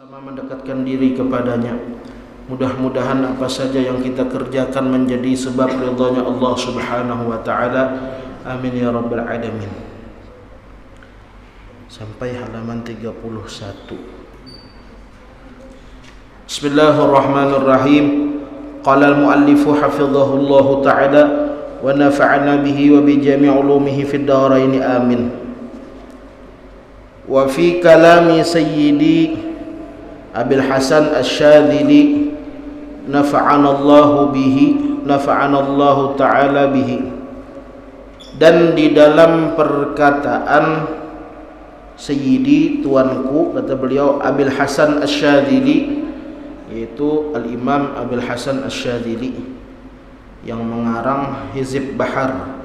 sama mendekatkan diri kepadanya. Mudah-mudahan apa saja yang kita kerjakan menjadi sebab ridhanya Allah Subhanahu wa taala. Amin ya rabbal alamin. Sampai halaman 31. Bismillahirrahmanirrahim. Qala al-muallif hafizahullah taala wa nafa'ana bihi wa bi jami' ulumihi fid dharain amin. Wa fi kalami sayyidi Abil Hasan Asy-Syadzili nafa'anallahu ta'ala bihi. Dan di dalam perkataan Sayyidi, tuanku, kata beliau, Abil Hasan Asy-Syadzili, yaitu Al-Imam Abil Hasan Asy-Syadzili yang mengarang Hizib Bahar.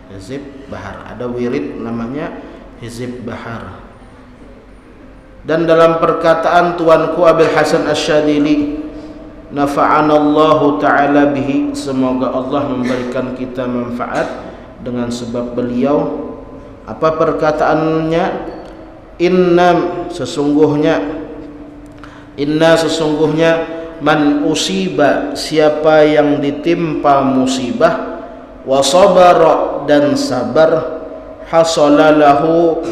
Hizib Bahar, ada wirid namanya Hizib Bahar. Dan dalam perkataan tuanku Abil Hasan Asy-Syadzili, nafa'anallahu ta'ala bihi, semoga Allah memberikan kita manfaat dengan sebab beliau. Apa perkataannya? Inna sesungguhnya man usiba, siapa yang ditimpa musibah, wa sabara, dan sabar, hasalalahu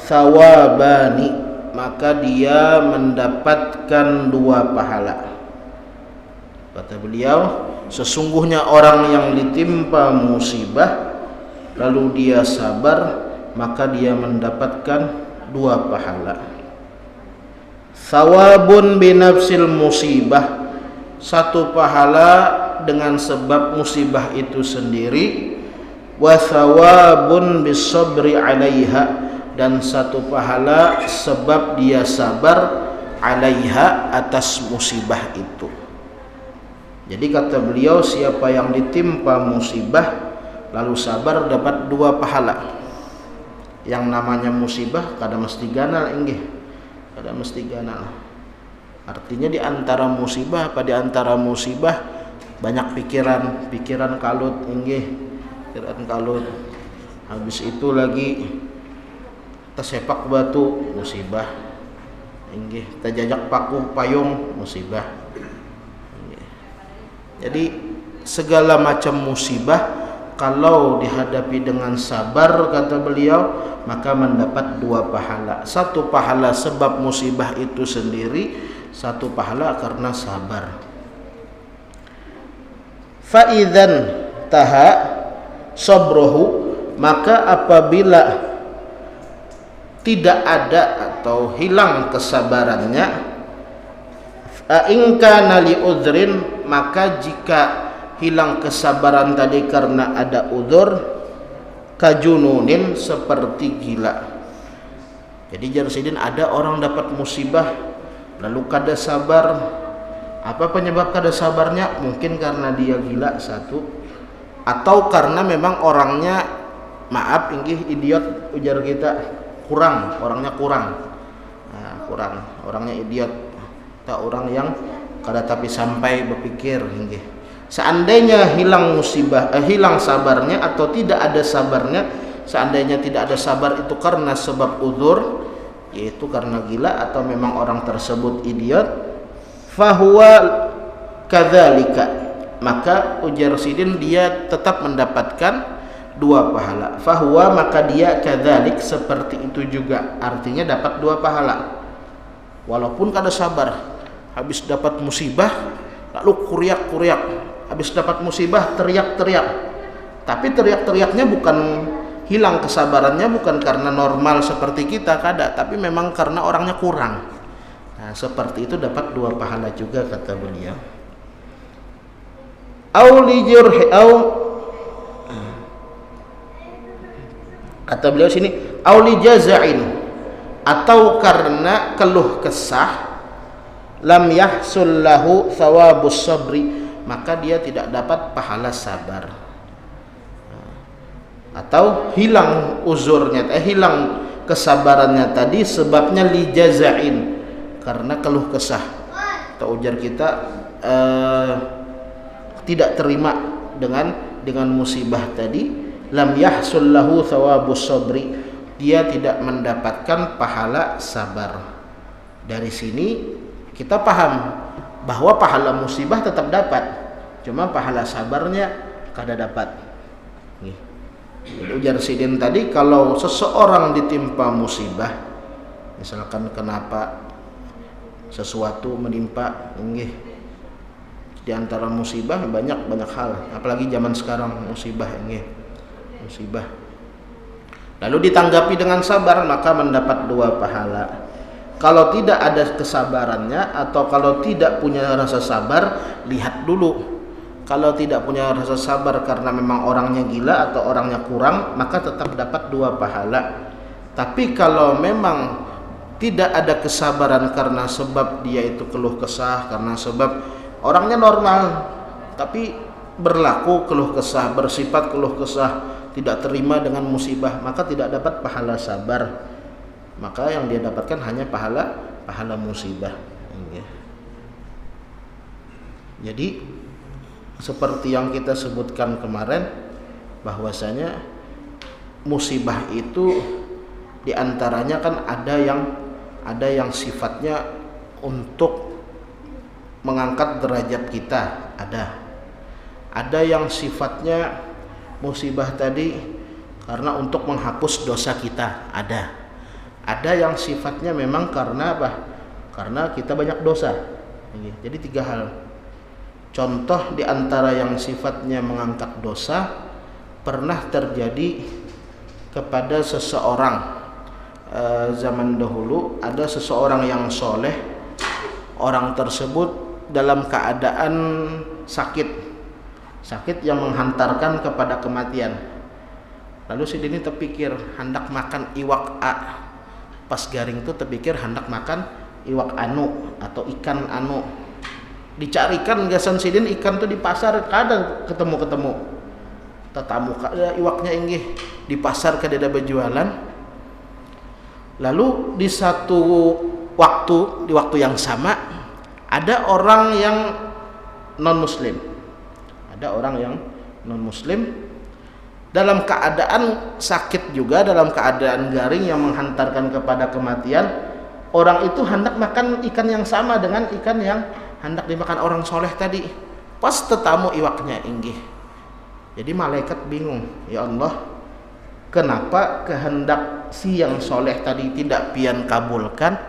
thawabani, maka dia mendapatkan dua pahala. Kata beliau, sesungguhnya orang yang ditimpa musibah lalu dia sabar, maka dia mendapatkan dua pahala. Thawabun binafsil musibah, satu pahala dengan sebab musibah itu sendiri. Wa thawabun bisabri 'alaiha, dan satu pahala sebab dia sabar 'alaiha, atas musibah itu. Jadi kata beliau, siapa yang ditimpa musibah lalu sabar dapat dua pahala. Yang namanya musibah kada mesti ganal inggih. Kada mesti ganal. Artinya di antara musibah banyak pikiran kalut inggih. Pikiran kalut. Habis itu lagi tersepak batu, musibah inggih. Terjajak paku payung, musibah. Jadi segala macam musibah kalau dihadapi dengan sabar, kata beliau, maka mendapat dua pahala. Satu pahala sebab musibah itu sendiri, satu pahala karena sabar. Fa idzan taha sabruhu, maka apabila tidak ada atau hilang kesabarannya, in kana li udhrin, maka jika hilang kesabaran tadi karena ada udzur, kajununin, seperti gila. Jadi Jarsidin, ada orang dapat musibah lalu kada sabar. Apa penyebab kada sabarnya? Mungkin karena dia gila, satu, atau karena memang orangnya, maaf inggih, idiot, ujar kita, orangnya kurang. Orangnya idiot, tak orang yang kada tapi sampai berpikir inggih. Seandainya hilang sabarnya atau tidak ada sabarnya, seandainya tidak ada sabar itu karena sebab uzur, yaitu karena gila atau memang orang tersebut idiot, fahuwa kadzalika, maka ujar Sidin, dia tetap mendapatkan dua pahala. Fahuwa, maka dia kadzalik, seperti itu juga, artinya dapat dua pahala walaupun kada sabar. Habis dapat musibah lalu kuriak-kuriak, habis dapat musibah teriak-teriak, tapi teriak-teriaknya bukan hilang kesabarannya, bukan karena normal seperti kita, kada, tapi memang karena orangnya kurang. Nah, seperti itu dapat dua pahala juga, kata beliau. Kata beliau sini, auli jaza'in, atau karena keluh kesah, lam yahsul lahu thawabus sabri, maka dia tidak dapat pahala sabar. Atau hilang uzurnya, hilang kesabarannya tadi sebabnya li jaza'in, karena keluh kesah atau ujar kita tidak terima dengan musibah tadi, lam yahsul lahu thawabus sabri, dia tidak mendapatkan pahala sabar. Dari sini Kita paham bahwa pahala musibah tetap dapat, cuma pahala sabarnya kada dapat. Ujar Sidin tadi, kalau seseorang ditimpa musibah, misalkan kenapa sesuatu menimpa, di antara musibah banyak hal, apalagi zaman sekarang musibah. Lalu ditanggapi dengan sabar, maka mendapat 2 pahala. Kalau tidak ada kesabarannya atau kalau tidak punya rasa sabar, lihat dulu. Kalau tidak punya rasa sabar karena memang orangnya gila atau orangnya kurang, maka tetap dapat 2 pahala. Tapi kalau memang tidak ada kesabaran karena sebab dia itu keluh kesah, karena sebab orangnya normal tapi berlaku keluh kesah, bersifat keluh kesah, tidak terima dengan musibah, maka tidak dapat pahala sabar. Maka yang dia dapatkan hanya pahala musibah. Jadi seperti yang kita sebutkan kemarin, bahwasanya musibah itu diantaranya kan ada yang sifatnya untuk mengangkat derajat kita, ada yang sifatnya musibah tadi karena untuk menghapus dosa kita, ada yang sifatnya memang karena apa? Karena kita banyak dosa. Jadi 3 hal. Contoh di antara yang sifatnya mengangkat dosa, pernah terjadi kepada seseorang zaman dahulu. Ada seseorang yang soleh, orang tersebut dalam keadaan sakit yang menghantarkan kepada kematian. Lalu si Dini terpikir hendak makan iwak A. Pas garing itu terpikir hendak makan iwak anu atau ikan anu. Dicarikan gasan sidin ikan tuh di pasar, kadang ketemu tetamu iwaknya inggih di pasar kadeda berjualan. Lalu di waktu yang sama ada orang yang non muslim dalam keadaan sakit juga, dalam keadaan garing yang menghantarkan kepada kematian. Orang itu hendak makan ikan yang sama dengan ikan yang hendak dimakan orang soleh tadi. Pas tetamu iwaknya inggih. Jadi malaikat bingung, ya Allah, kenapa kehendak si yang soleh tadi tidak pian kabulkan,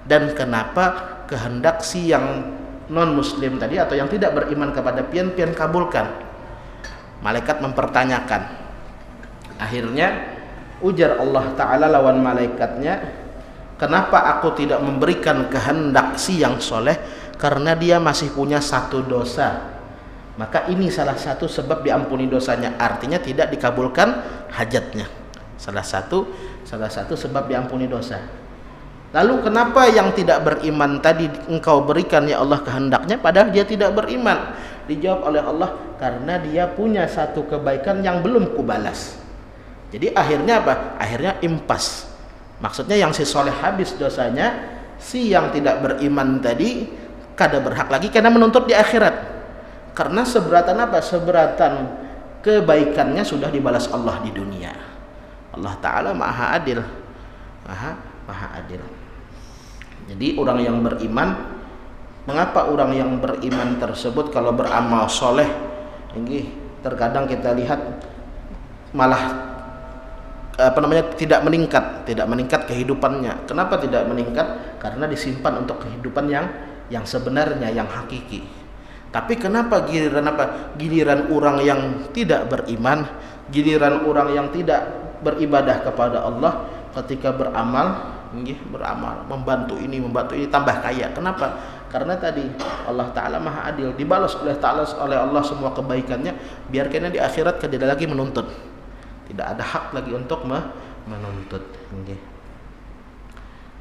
dan kenapa kehendak si yang non muslim tadi atau yang tidak beriman kepada pian kabulkan. Malaikat mempertanyakan. Akhirnya ujar Allah Ta'ala lawan malaikatnya, kenapa aku tidak memberikan kehendak si yang soleh? Karena dia masih punya 1 dosa. Maka ini salah satu sebab diampuni dosanya, artinya tidak dikabulkan hajatnya. Salah satu sebab diampuni dosa. Lalu kenapa yang tidak beriman tadi engkau berikan ya Allah kehendaknya, padahal dia tidak beriman? Dijawab oleh Allah, karena dia punya 1 kebaikan yang belum kubalas. Jadi akhirnya apa? Akhirnya impas. Maksudnya yang si soleh habis dosanya, si yang tidak beriman tadi kada berhak lagi karena menuntut di akhirat. Karena seberatan apa? Seberatan kebaikannya sudah dibalas Allah di dunia. Allah Ta'ala maha adil, maha adil. Jadi orang yang beriman, mengapa orang yang beriman tersebut kalau beramal soleh, ini terkadang kita lihat malah tidak meningkat kehidupannya. Kenapa tidak meningkat? Karena disimpan untuk kehidupan yang sebenarnya, yang hakiki. Tapi kenapa giliran orang yang tidak beriman, giliran orang yang tidak beribadah kepada Allah, ketika beramal membantu ini tambah kaya. Kenapa? Karena tadi Allah Ta'ala maha adil, dibalas oleh Allah semua kebaikannya, biar kena di akhirat tidak lagi menuntut, tidak ada hak lagi untuk menuntut.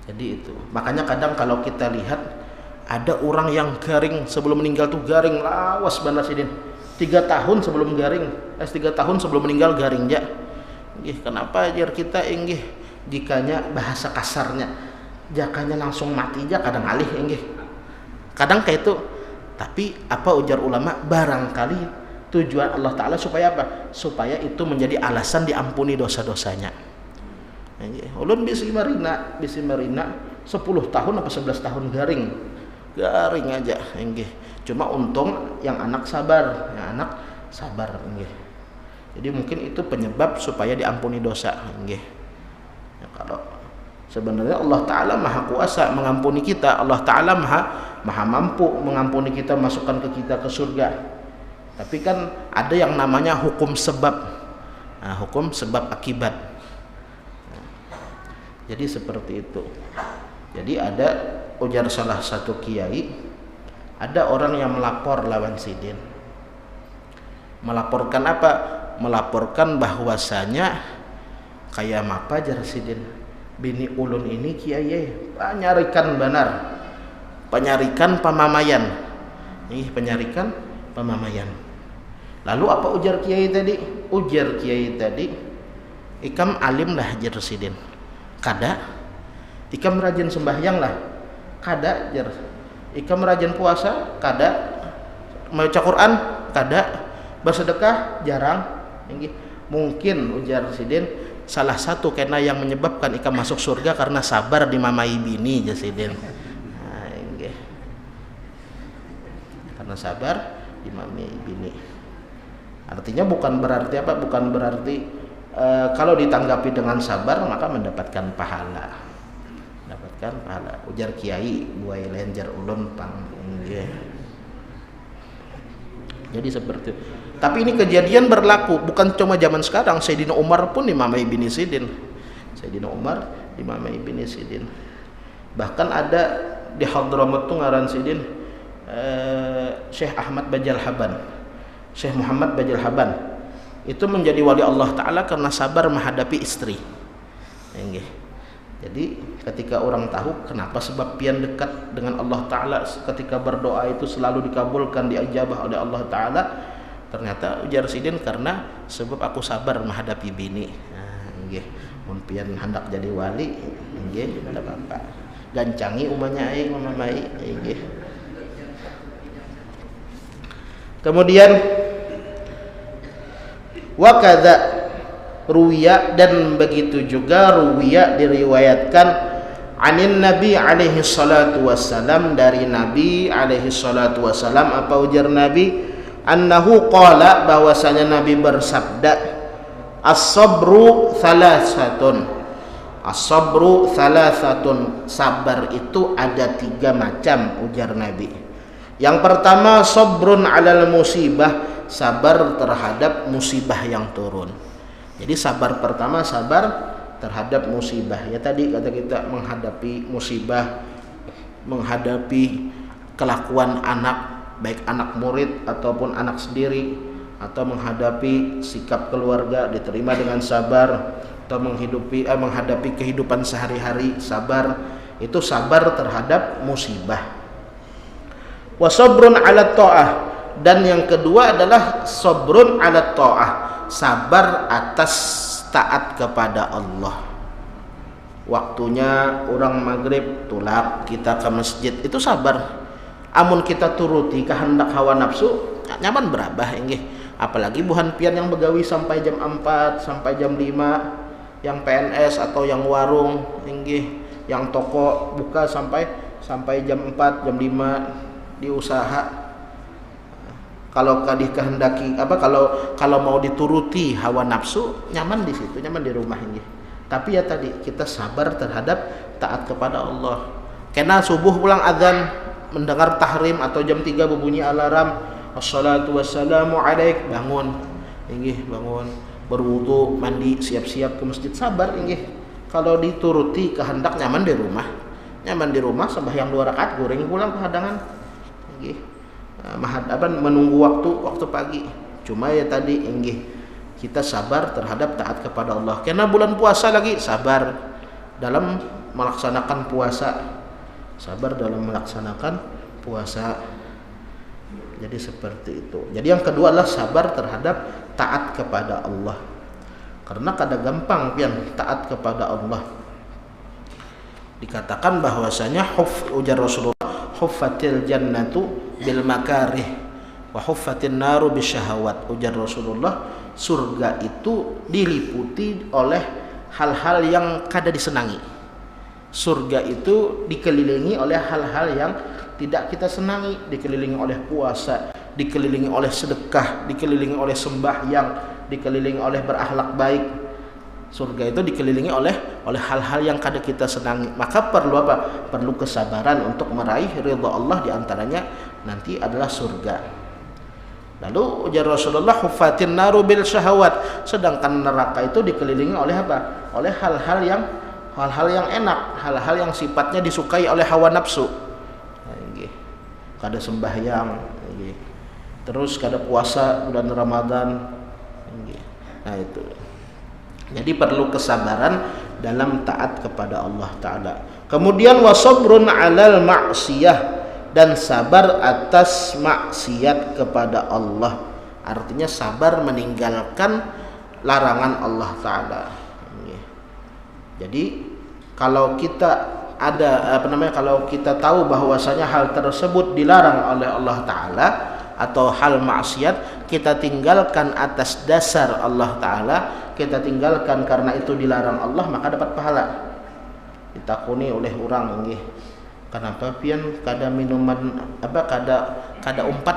Jadi itu makanya kadang kalau kita lihat ada orang yang garing sebelum meninggal tuh garing lawas benar sidin 3 tahun sebelum meninggal garing ya. Kenapa ajar kita jikanya bahasa kasarnya jakanya langsung mati aja kadang alih kadang kayak itu. Tapi apa ujar ulama, barangkali tujuan Allah Ta'ala supaya apa? Supaya itu menjadi alasan diampuni dosa-dosanya. Ulun bisi marina 10 tahun apa 11 tahun garing garing aja nggih. Cuma untung yang anak sabar, nggih. Jadi mungkin itu penyebab supaya diampuni dosa nggih. Ya, kalau sebenarnya Allah Ta'ala maha kuasa mengampuni kita, Allah Ta'ala maha mampu mengampuni kita, masukkan kita ke surga. Tapi kan ada yang namanya hukum sebab, hukum sebab akibat. Jadi seperti itu. Jadi ada, ujar salah satu kiai, ada orang yang melapor lawan sidin. Melaporkan apa? Melaporkan bahwasanya kayak apa jar sidin, bini ulun ini kiai penyarikan benar, penyarikan pamamayan. Penyarikan pamamayan. Lalu apa ujar kiai tadi? Ujar kiai tadi, ikam alim lah jar sidin. Kada, ikam rajin sembahyang lah. Kada jar. Ikam rajin puasa, kada. Membaca Quran, kada. Bersedekah, jarang. Mungkin ujar sidin salah satu karena yang menyebabkan ikam masuk surga karena sabar dimamai bini jar sidin. Karena sabar dimamai bini. Artinya bukan berarti apa? Bukan berarti kalau ditanggapi dengan sabar maka mendapatkan pahala. Mendapatkan pahala. Ujar kiai buai lenjar ulun pang. Jadi seperti itu. Tapi ini kejadian berlaku bukan cuma zaman sekarang. Sayyidina Umar pun dimamai bini sidin. Sayyidina Umar dimamai bini sidin. Bahkan ada di Hadramut tuh ngaran sidin Syekh Ahmad Bajal Haban, Syekh Muhammad Bajal Haban itu menjadi wali Allah Ta'ala karena sabar menghadapi istri. Jadi ketika orang tahu kenapa sebab pian dekat dengan Allah Ta'ala, ketika berdoa itu selalu dikabulkan, diijabah oleh Allah Ta'ala, ternyata ujar sidin karena sebab aku sabar menghadapi bini. Mun pian hendak jadi wali, ada apa-apa gancangi umanya aing mamai. Kemudian wakadha ruwiya, dan begitu juga ruwiya diriwayatkan anin Nabi alaihi salatu wassalam, dari Nabi alaihi salatu wassalam. Apa ujar Nabi? Annahu qala, bahwasanya Nabi bersabda, as-sabru thalathatun. As-sabru thalathatun, sabar itu ada 3 macam ujar Nabi. Yang pertama sabrun alal musibah, sabar terhadap musibah yang turun. Jadi sabar pertama sabar terhadap musibah. Ya tadi kata kita menghadapi musibah, menghadapi kelakuan anak, baik anak murid ataupun anak sendiri, atau menghadapi sikap keluarga diterima dengan sabar, atau menghadapi kehidupan sehari-hari sabar. Itu sabar terhadap musibah. Wa sabrun 'ala ta'ah, dan yang kedua adalah sabrun 'ala ta'ah, sabar atas taat kepada Allah. Waktunya orang maghrib tulak kita ke masjid, itu sabar. Amun kita turuti kehendak hawa nafsu, nyaman berabah inggih. Apalagi buhan pian yang begawi sampai jam 4 sampai jam 5, yang PNS atau yang warung inggih, yang toko buka sampai jam 4 jam 5 di usaha. Kalau dikehendaki kalau mau dituruti hawa nafsu, nyaman di situ, nyaman di rumah ini. Tapi ya tadi kita sabar terhadap taat kepada Allah. Karena subuh pulang azan, mendengar tahrim atau jam 3 berbunyi alarm, assalatu wassalamu alaik, bangun. Inggih, bangun, berwudu, mandi, siap-siap ke masjid, sabar inggih. Kalau dituruti kehendak, nyaman di rumah. Nyaman di rumah sembahyang 2 rakaat, goreng pulang ke hadangan. Inggih. Menunggu waktu pagi. Cuma ya tadi inggih, kita sabar terhadap taat kepada Allah. Karena bulan puasa lagi, sabar dalam melaksanakan puasa. Sabar dalam melaksanakan puasa. Jadi seperti itu. Jadi yang kedua adalah sabar terhadap taat kepada Allah. Karena kada gampang pian taat kepada Allah. Dikatakan bahwasanya ujar Rasulullah, huffatil jannatu bil makarih wa huffatin naru bisyahawat. Ujar Rasulullah, surga itu diliputi oleh hal-hal yang kada disenangi. Surga itu dikelilingi oleh hal-hal yang tidak kita senangi, dikelilingi oleh puasa, dikelilingi oleh sedekah, dikelilingi oleh sembahyang, dikelilingi oleh berakhlak baik. Surga itu dikelilingi oleh hal-hal yang kada kita senangi. Maka perlu apa? Perlu kesabaran untuk meraih ridha Allah, di antaranya nanti adalah surga. Lalu ujar Rasulullah, huffatin naru bil syahawat, sedangkan neraka itu dikelilingi oleh apa? Oleh hal-hal yang enak, hal-hal yang sifatnya disukai oleh hawa nafsu. Kada sembahyang, terus kada puasa bulan Ramadan. Nah itu. Jadi perlu kesabaran dalam taat kepada Allah Ta'ala. Kemudian wasabrun alal ma'siyah, dan sabar atas maksiat kepada Allah. Artinya sabar meninggalkan larangan Allah Ta'ala. Jadi kalau kita kalau kita tahu bahwasanya hal tersebut dilarang oleh Allah Ta'ala atau hal maksiat, kita tinggalkan atas dasar Allah Ta'ala, kita tinggalkan karena itu dilarang Allah, maka dapat pahala. Ditakuni oleh orang nggih, kenapa pian kada minuman kada umpat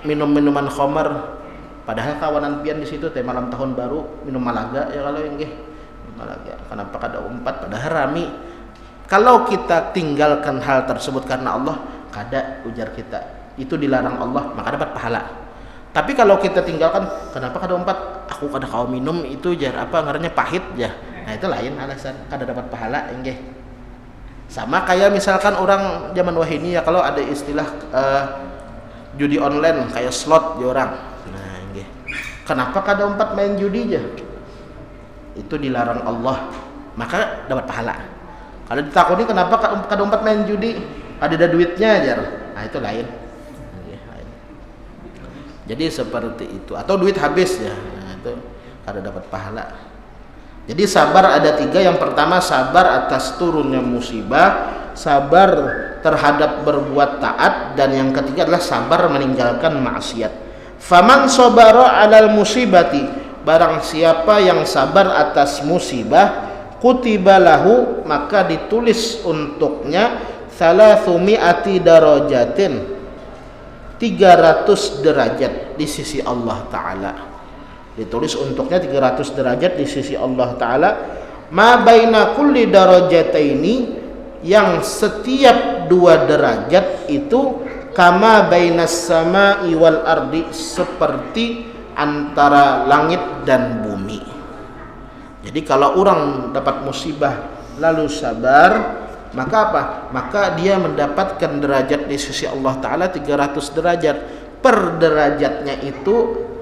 minum-minuman khamar, padahal kawanan pian di situ teh malam tahun baru minum malaga ya kalau nggih. Malaga, kenapa kada umpat padahal rami. Kalau kita tinggalkan hal tersebut karena Allah, kada ujar kita, itu dilarang Allah, maka dapat pahala. Tapi kalau kita tinggalkan, kenapa kada umpat? Aku kada kau minum itu jar ngarannya pahit ya. Nah itu lain alasan, kada dapat pahala nggih. Sama kayak misalkan orang zaman wahini ya, kalau ada istilah judi online kayak slot ya orang. Nah nggih. Kenapa kada umpat main judi aja? Itu dilarang Allah, maka dapat pahala. Kalau ditakuni kenapa kada umpat main judi? Ada duitnya jar. Nah itu lain. Jadi seperti itu, atau duit habis ya, nah, itu kada dapat pahala. Jadi sabar ada 3. Yang pertama sabar atas turunnya musibah, sabar terhadap berbuat taat, dan yang ketiga adalah sabar meninggalkan maksiat. Faman sabara 'alal musibati, barang siapa yang sabar atas musibah, kutiba lahu, maka ditulis untuknya 300 darajatin, 300 derajat di sisi Allah Ta'ala. Ditulis untuknya 300 derajat di sisi Allah Ta'ala. Ma baina kulli darajataini, yang setiap 2 derajat itu kama bainas sama'i wal ardi, seperti antara langit dan bumi. Jadi kalau orang dapat musibah lalu sabar, maka apa? Maka dia mendapatkan derajat di sisi Allah Ta'ala 300 derajat. Per derajatnya itu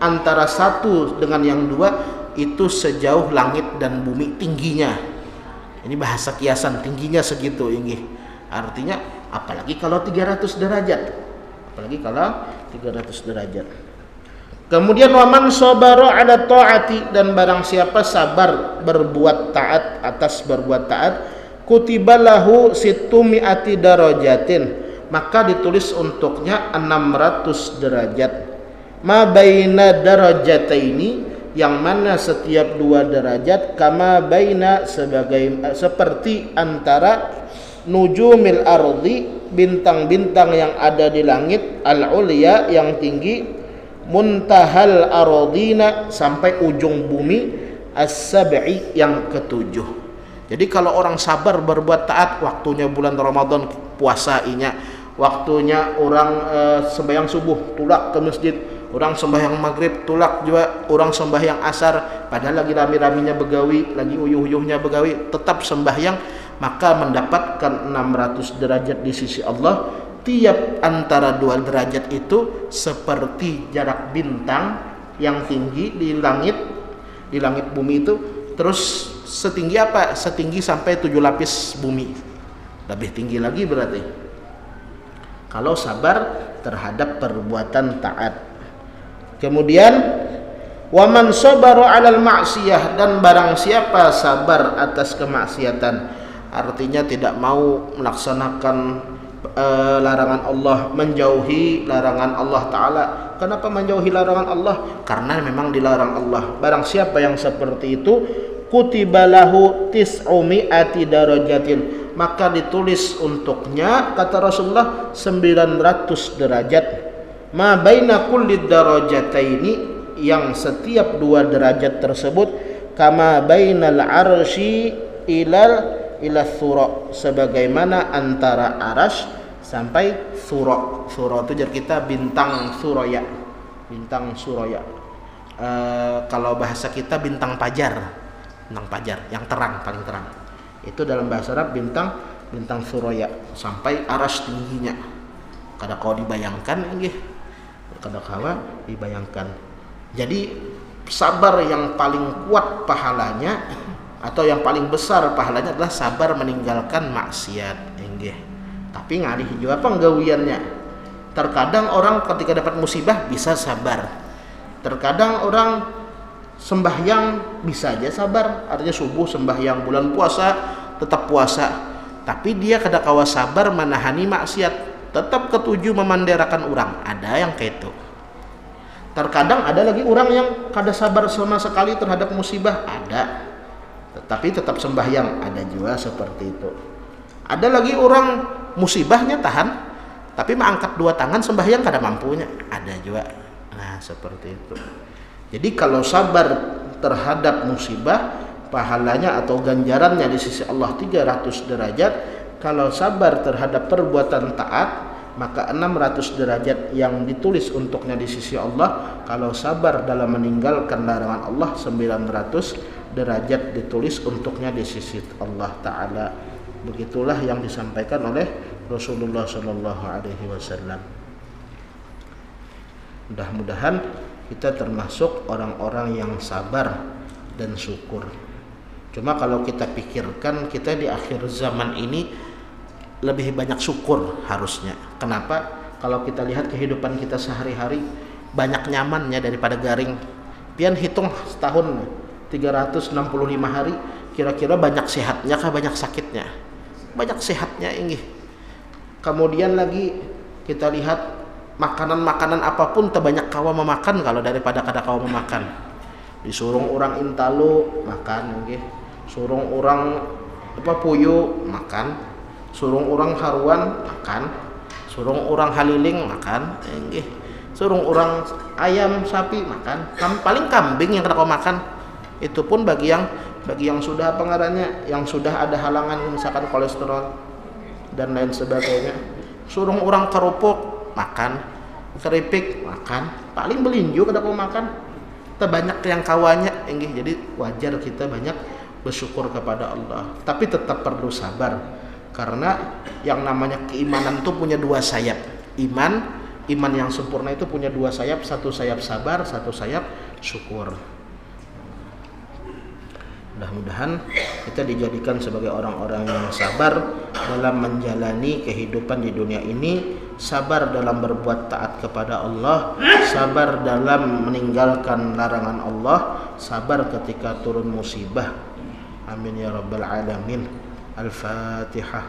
antara satu dengan yang 2 itu sejauh langit dan bumi tingginya. Ini bahasa kiasan, tingginya segitu ini. Artinya apalagi kalau 300 derajat. Apalagi kalau 300 derajat. Kemudian waman sabara 'ala ta'ati, dan barang siapa sabar berbuat taat atas berbuat taat, kutiba lahu 600 darajatin, maka ditulis untuknya 600 derajat. Ma baina darajataini, yang mana setiap 2 derajat, kama baina, seperti antara nujumil ardi, bintang-bintang yang ada di langit, al-ulya yang tinggi, muntahal aradina, sampai ujung bumi, as-sab'i yang ke-7. Jadi kalau orang sabar berbuat taat, waktunya bulan Ramadan puasa inya, waktunya orang sembahyang subuh tulak ke masjid, orang sembahyang maghrib tulak juga, orang sembahyang asar padahal lagi rami-raminya begawi, lagi uyuh-uyuhnya begawi, tetap sembahyang, maka mendapatkan 600 derajat di sisi Allah. Tiap antara 2 derajat itu seperti jarak bintang yang tinggi di langit bumi itu. Terus setinggi apa? Setinggi sampai 7 lapis bumi. Lebih tinggi lagi berarti kalau sabar terhadap perbuatan taat. Kemudian waman sabara 'alal ma'siyah, dan barang siapa sabar atas kemaksiatan, artinya tidak mau melaksanakan larangan Allah, menjauhi larangan Allah Ta'ala. Kenapa menjauhi larangan Allah? Karena memang dilarang Allah. Barang siapa yang seperti itu, kutiba lahu 900 darajatin, maka ditulis untuknya, kata Rasulullah, 900 derajat. Ma baina kulli darajataini, yang setiap 2 derajat tersebut, kama bainal arsy ila thura, sebagaimana antara arasy sampai thura. Thura itu jadi kita bintang Suraya. Bintang Suraya. Kalau bahasa kita bintang pajar yang terang, paling terang. Itu dalam bahasa Arab bintang Suraya sampai arasy tingginya. Kada kau dibayangkan nggih. Kada kawa dibayangkan. Jadi sabar yang paling kuat pahalanya atau yang paling besar pahalanya adalah sabar meninggalkan maksiat nggih. Tapi ngalih juga penggawiannya. Terkadang orang ketika dapat musibah bisa sabar. Terkadang orang sembahyang bisa aja sabar, artinya subuh sembahyang, bulan puasa tetap puasa, tapi dia kada kawa sabar menahani maksiat, tetap ketuju memanderakan orang. Ada yang kayak itu. Terkadang ada lagi orang yang kada sabar sama sekali terhadap musibah, ada, tetapi tetap sembahyang, ada juga seperti itu. Ada lagi orang musibahnya tahan, tapi mengangkat 2 tangan sembahyang kada mampunya, ada juga. Nah seperti itu. Jadi kalau sabar terhadap musibah, pahalanya atau ganjarannya di sisi Allah 300 derajat. Kalau sabar terhadap perbuatan taat, maka 600 derajat yang ditulis untuknya di sisi Allah. Kalau sabar dalam meninggalkan larangan Allah, 900 derajat ditulis untuknya di sisi Allah Ta'ala. Begitulah yang disampaikan oleh Rasulullah SAW. Mudah-mudahan kita termasuk orang-orang yang sabar dan syukur. Cuma kalau kita pikirkan, kita di akhir zaman ini lebih banyak syukur harusnya. Kenapa? Kalau kita lihat kehidupan kita sehari-hari, banyak nyamannya daripada garing. Pian hitung setahun 365 hari, kira-kira banyak sehatnya kah banyak sakitnya? Banyak sehatnya ini. Kemudian lagi kita lihat makanan-makanan apapun terbanyak kawa memakan kalau daripada kada kawa memakan. Disuruh orang intalu makan nggih, suruh orang puyu makan, suruh orang haruan makan, suruh orang haliling makan nggih, suruh orang ayam sapi makan, paling kambing yang kada kawa makan. Itu pun bagi yang sudah pengarannya, yang sudah ada halangan misalkan kolesterol dan lain sebagainya. Suruh orang kerupuk makan, keripik makan, paling belinju kada mau makan, terbanyak yang kawanya enggih. Jadi wajar kita banyak bersyukur kepada Allah, tapi tetap perlu sabar, karena yang namanya keimanan itu punya 2 sayap. Iman yang sempurna itu punya 2 sayap, satu sayap sabar, satu sayap syukur. Mudah-mudahan kita dijadikan sebagai orang-orang yang sabar dalam menjalani kehidupan di dunia ini, sabar dalam berbuat taat kepada Allah, sabar dalam meninggalkan larangan Allah, sabar ketika turun musibah. Amin ya rabbal alamin. Al-Fatihah.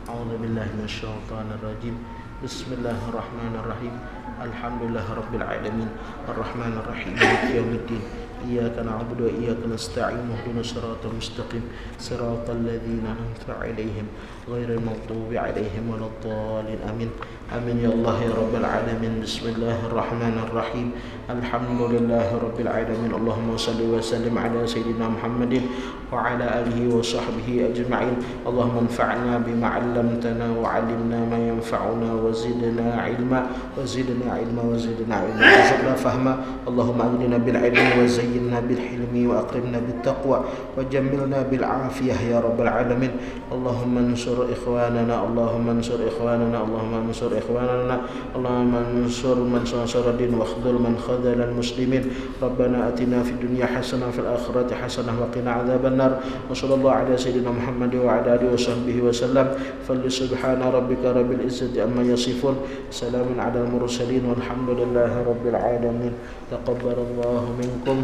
A'udzubillahi minasyaitonirrajim. Bismillahirrahmanirrahim. Alhamdulillahirabbil alamin. Arrahmanir rahim. Maliki yaumiddin. إياك نعبد وإياك نستعين اهدنا الصراط المستقيم صراط الذين أنعمت عليهم غير المغضوب عليهم ولا الضالين آمين. آمين يا الله يا رب العالمين. بسم الله الرحمن الرحيم. الحمد لله رب العالمين. اللهم صل وسلم على سيدنا محمد وعلى آله وصحبه أجمعين. اللهم انفعنا بما علمتنا وعلمنا ما ينفعنا وزدنا علما وزدنا وزدنا فهما. اللهم أغننا بالعلم وزينا بالحلم وأكرمنا بالتقوى وجملنا بالعافية يا رب العالمين. اللهم انصر إخواننا اللهم انصر إخواننا اللهم انصر من نصر الدين واخذل من خذل المسلمين. ربنا آتنا في الدنيا حسنة وفي الآخرة حسنة وقنا عذاب النار. وصلى الله على سيدنا محمد وعلى آله وصحبه وسلم. فلسبحان ربك رب العزة عما يصفون، سلام على المرسلين والحمد لله رب العالمين. تقبل الله منكم.